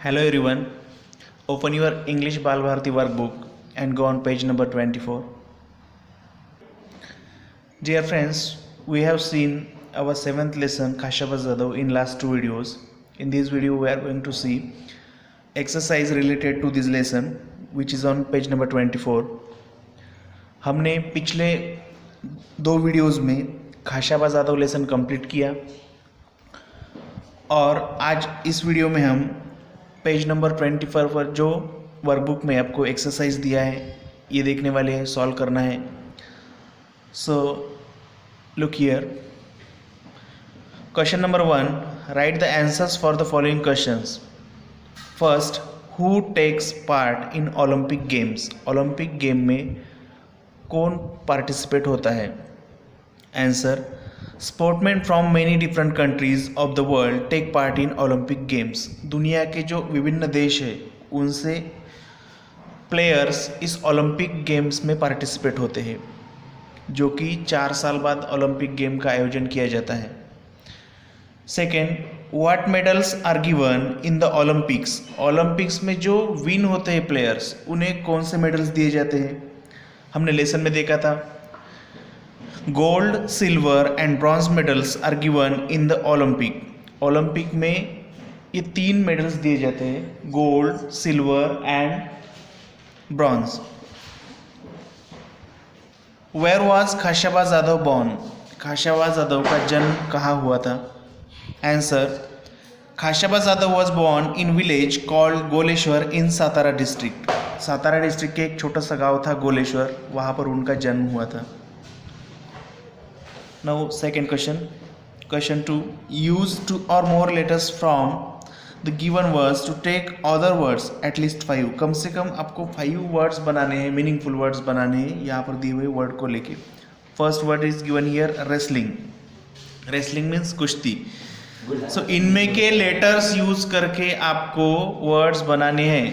Hello everyone. Open your English Bal Bharati workbook and go on page number 24. Dear friends, we have seen our 7th lesson Khashaba Jadhav in last two videos. In this video we are going to see exercise related to this lesson which is on page number 24. हमने पिछले दो videos में Khashaba Jadav lesson complete किया और आज इस video में हम पेज नंबर 24 पर जो वर्कबुक में आपको एक्सरसाइज दिया है ये देखने वाले हैं, सॉल्व करना है. So look here. Question number 1, write the answers for the following questions. First, who takes part in Olympic games. Olympic game में कौन पार्टिसिपेट होता है. Answer, sportsman from many different countries of the world take part in Olympic games. दुनिया के जो विभिन्न देश है उनसे प्लेयर्स इस ओलंपिक गेम्स में पार्टिसिपेट होते हैं जो कि 4 साल बाद ओलंपिक गेम का आयोजन किया जाता है. Second, what medals are given in the Olympics. Olympics में जो विन होते हैं प्लेयर्स उन्हें कौन से मेडल्स दिए जाते हैं. हमने लेसन में देखा था gold, silver and bronze medals are given in the Olympic. Olympic में ये 3 मेडल्स दिए जाते हैं, gold, silver and bronze. Where was Khashaba Jadhav born. Khashaba Jadhav का जन्म कहाँ हुआ था. Answer, Khashaba Jadhav was born in village called Goleshwar in Satara district. Satara district के एक छोटा सा गाँव था गोलेश्वर, वहाँ पर उनका जन्म हुआ था. Now second question. Question 2, use 2 or more letters from the given words to take other words at least 5. कम से कम आपको 5 वर्ड्स बनाने हैं, मीनिंगफुल वर्ड्स बनाने हैं यहाँ पर दिए हुए वर्ड को लेके. First word is given here wrestling. Wrestling means कुश्ती. सो इनमें के लेटर्स यूज करके आपको वर्ड्स बनाने हैं.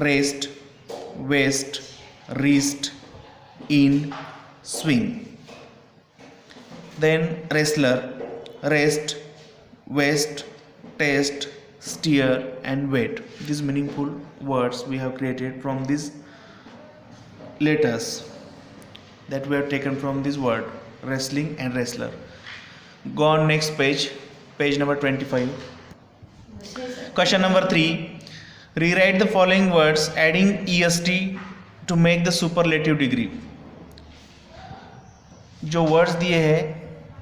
Rest, waste, wrist, in, swing. Then wrestler, rest, waist, test, steer and weight. These meaningful words we have created from these letters that we have taken from this word wrestling and wrestler. Go on next page, page number 25. Question number 3, rewrite the following words adding est to make the superlative degree. जो words दिए हैं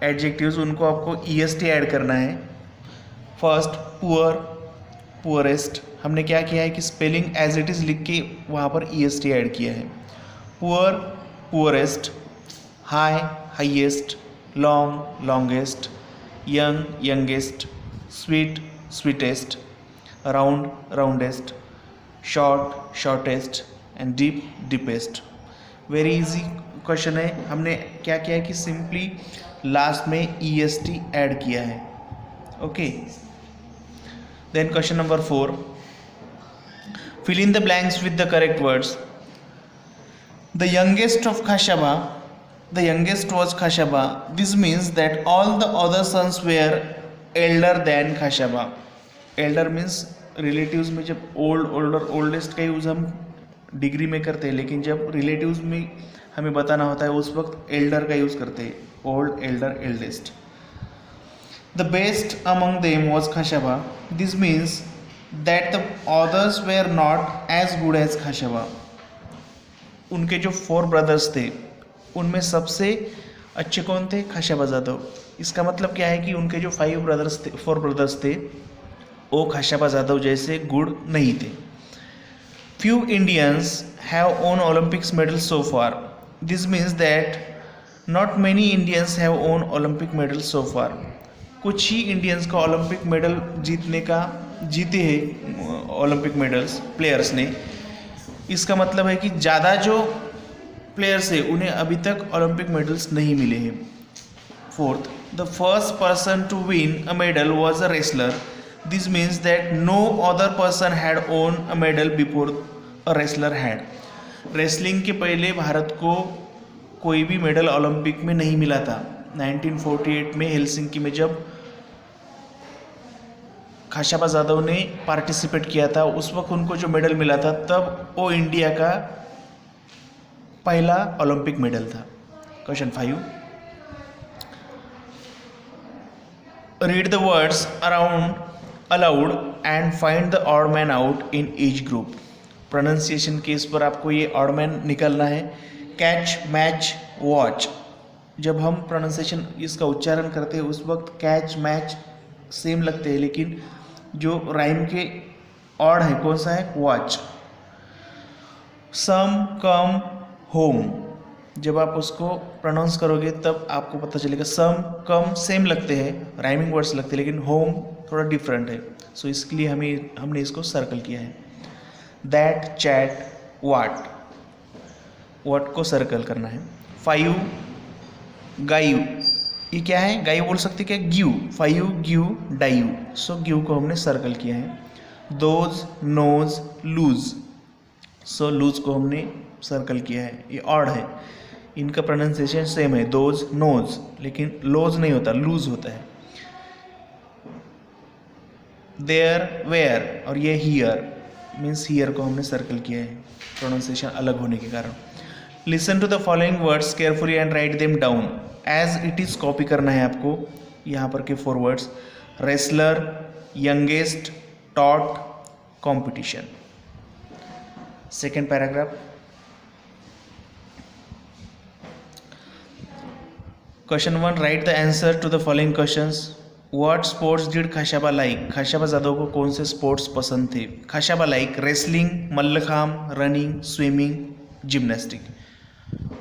adjectives उनको आपको EST add करना है. First, poor, poorest. हमने क्या किया है कि स्पेलिंग एज इट इज़ लिख के वहाँ पर EST ऐड किया है. Poor, poorest. High, highest. Long, longest. Young, youngest. Sweet, sweetest. Round, roundest. Short, shortest and deep, deepest. Very easy question है. हमने क्या किया है कि सिंपली लास्ट में EST ऐड किया है. Okay. Then question number 4, fill in the blanks with the correct words. The youngest of Khashaba, the youngest was Khashaba. This means that all the other sons were elder than Khashaba. Elder means relatives में जब oldest का use हम degree में करते हैं, लेकिन जब relatives में हमें बताना होता है उस वक्त एल्डर का यूज़ करते हैं. Old, elder, eldest. The best among them was Khashaba. This means that the others were not as good as Khashaba. उनके जो 4 ब्रदर्स थे उनमें सबसे अच्छे कौन थे. खाशाबा जादव. इसका मतलब क्या है कि उनके जो 4 ब्रदर्स थे वो खाशाबा जादव जैसे गुड नहीं थे. Few Indians have won Olympics medals so far. This means that not many Indians have won Olympic medals so far. कुछ ही इंडियंस का ओलंपिक मेडल जीते हैं ओलंपिक मेडल्स प्लेयर्स ने. इसका मतलब है कि ज़्यादा जो प्लेयर्स हैं उन्हें अभी तक ओलंपिक मेडल्स नहीं मिले हैं. Fourth, the first person to win a medal was a wrestler. This means that no other person had won a medal before a wrestler had. Wrestling के पहले भारत को कोई भी मेडल ओलंपिक में नहीं मिला था. 1948 में हेलसिंकी में जब खाशाबा जादव ने पार्टिसिपेट किया था, उस वक्त उनको जो मेडल मिला था तब वो इंडिया का पहला ओलंपिक मेडल था। Question 5, read the words around allowed and find the odd man out in each group. Pronunciation के इस पर आपको ये ऑड मैन निकलना है। कैच, मैच, वॉच, जब हम प्रोनाउंसिएशन इसका उच्चारण करते हैं उस वक्त कैच मैच सेम लगते हैं, लेकिन जो राइम के ऑड है कौन सा है, वॉच। सम, कम, होम, जब आप उसको प्रोनाउंस करोगे तब आपको पता चलेगा सम कम सेम लगते हैं, राइमिंग वर्ड्स लगते हैं, लेकिन होम थोड़ा डिफरेंट है। सो इसके लिए हमने इसको सर्कल किया है। दैट, चैट, वाट, वाट को सर्कल करना है। 5, गायू, ये क्या है, गायू बोल सकते क्या, ग्यू, 5 ग्यू डायू, सो ग्यू को हमने सर्कल किया है। Those, nose, lose, so lose को हमने सर्कल किया है। ये ऑड है, इनका प्रोनाउंसिएशन सेम है, दोज, नोज, लेकिन लोज नहीं होता, लूज होता है। देयर, वेयर, और ये हियर, मीन्स हियर को हमने सर्कल किया है प्रोनाउंसिएशन अलग होने के कारण। Listen to the following words carefully and write them down as it is. Copy करना है आपको यहाँ पर के 4 words, wrestler, youngest, taught, competition. Second paragraph, question 1, write the answer to the following questions. What sports did Khashaba like, Khashaba Jadhav को कौन से sports पसंद थे। Khashaba like wrestling, mallakhamb, running, swimming, gymnastic.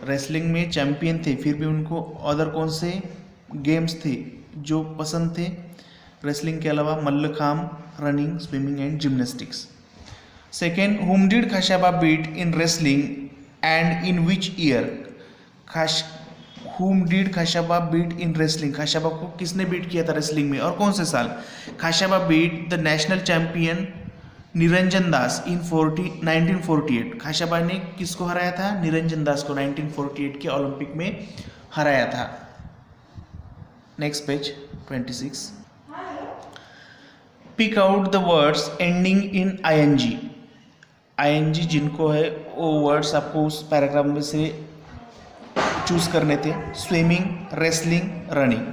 Wrestling में चैंपियन थे, फिर भी उनको अदर कौन से गेम्स थे जो पसंद थे रेसलिंग के अलावा, mallakhamb, running, swimming and gymnastics. Second, whom did Khashaba beat in wrestling and in which year. Whom did Khashaba beat in wrestling, Khashaba को किसने बीट किया था रेसलिंग में और कौन से साल। Khashaba beat the national champion Niranjan Das in 1948। Khashaba ने किसको हराया था, निरंजन दास को 1948 के ओलंपिक में हराया था। Next page 26, pick out the words ending in ING। ING जिनको है वो वर्ड्स आपको उस पैराग्राफ में से चूज करने थे, swimming, wrestling, running.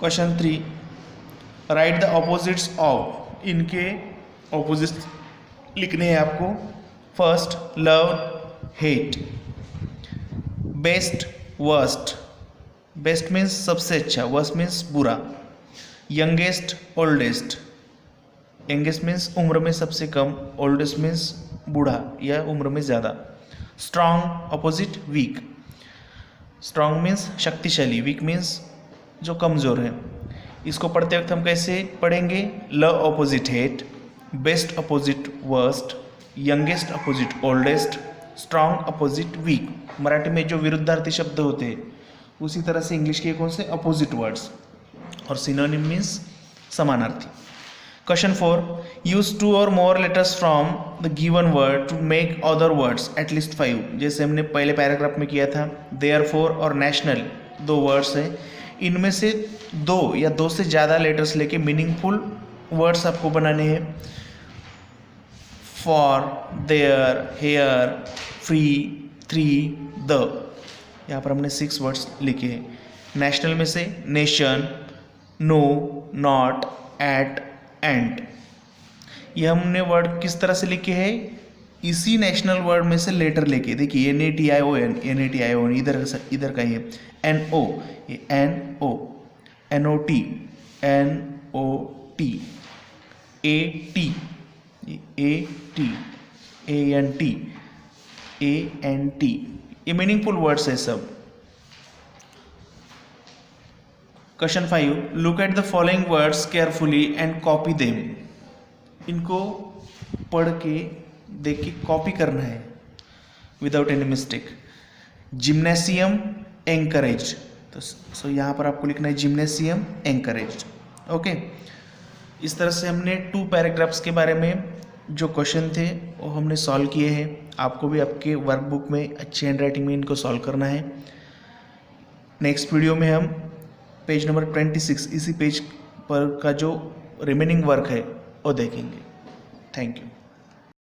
Question 3, right the opposites of, इनके ऑपोजिट्स लिखने हैं आपको। First, love, hate, best, worst, best means सबसे अच्छा, वर्स्ट मीन्स बुरा, यंगेस्ट, ओल्डेस्ट, यंगेस्ट मीन्स उम्र में सबसे कम, ओल्डेस्ट मीन्स बूढ़ा या उम्र में ज़्यादा। Strong, opposite, weak, strong means शक्तिशाली, वीक मीन्स जो कमज़ोर है। इसको पढ़ते वक्त हम कैसे पढ़ेंगे, love opposite hate, best opposite worst, youngest opposite oldest, strong opposite weak. Marathi में जो विरुद्धार्थी शब्द होते हैं उसी तरह से इंग्लिश के कौन से अपोजिट वर्ड्स, और सिनोनिम मीन्स समानार्थी। Question 4, use 2 or more letters from the given word to make other words at least 5। जैसे हमने पहले पैराग्राफ में किया था, therefore और national 2 वर्ड्स हैं, इनमें से 2 या 2 से ज़्यादा लेटर्स लेके मीनिंगफुल वर्ड्स आपको बनाने हैं। For, there, here, free, three, the, यहाँ पर हमने 6 वर्ड्स लिखे हैं। नेशनल में से nation, no, not, at, and. ये हमने वर्ड किस तरह से लिखे हैं, इसी नेशनल वर्ड में से लेटर लेके, देखिए NATION, NATION इधर का ही है, NO, ये NO, NOT, NOT, AT, AT, ANT, ANT, ये मीनिंगफुल वर्ड्स है सब। Question 5, look at the following words carefully and copy them. इनको पढ़ के देख के कॉपी करना है without any mistake. Gymnasium, anchorage, तो सो यहाँ पर आपको लिखना है जिम्नेशियम, एंकरेज। ओके, इस तरह से हमने 2 पैराग्राफ्स के बारे में जो क्वेश्चन थे वो हमने सॉल्व किए हैं। आपको भी आपके वर्कबुक में अच्छी हैंडराइटिंग में इनको सॉल्व करना है। नेक्स्ट वीडियो में हम पेज नंबर 26 इसी पेज पर का जो रिमेनिंग वर्क है वो देखेंगे। Thank you.